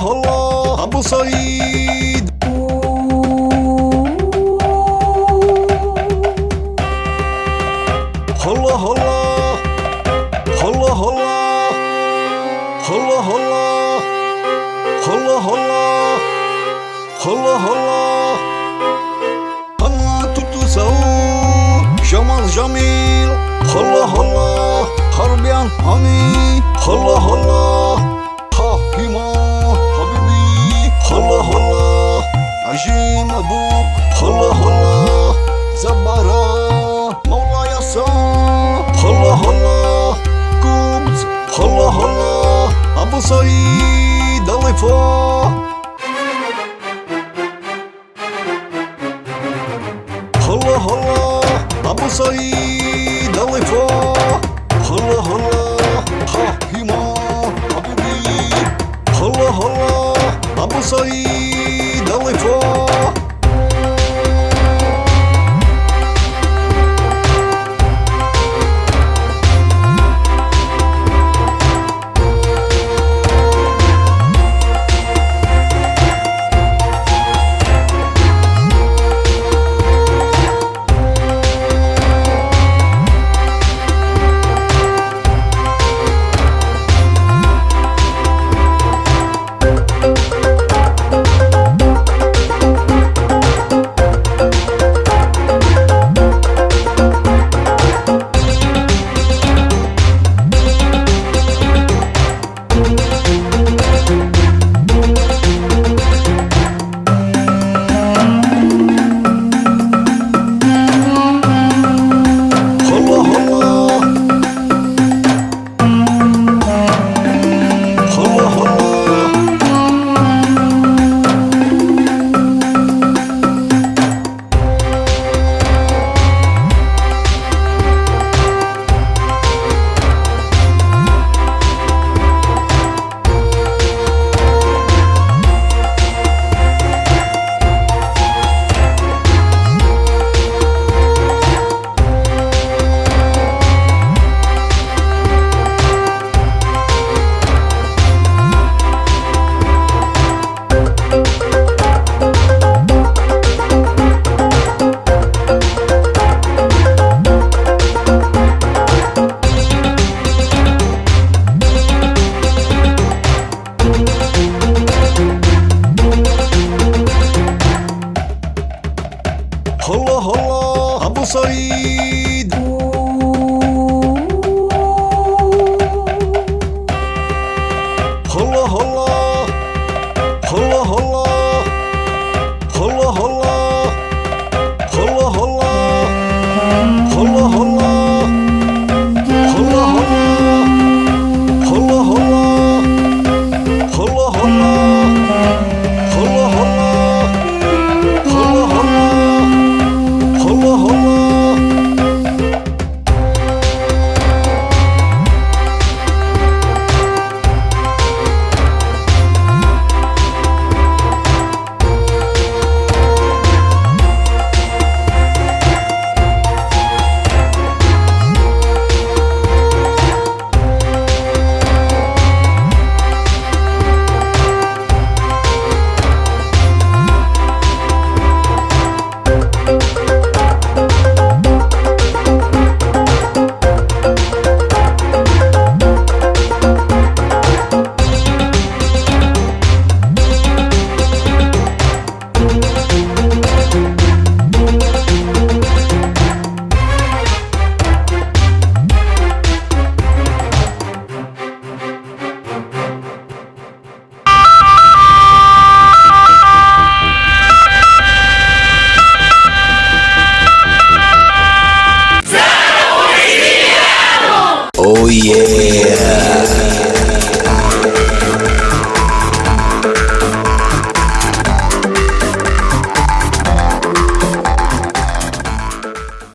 هلا أبو سعيد. هلا هلا هلا هلا هلا هلا هلا هلا هلا هلا tutusau Jamal Jamil. هلا هلا Harbian Hani. هلا هلا Hima Habibi. هلا هلا Ajim Abuk. هلا هلا Zabara مولاي سا. هلا هلا كوبز. هلا هلا أبو سعيد الفا. هلا هلا أبو سعيد الفا. هلا هلا هما حبيبي. هلا هلا أبو سعيد.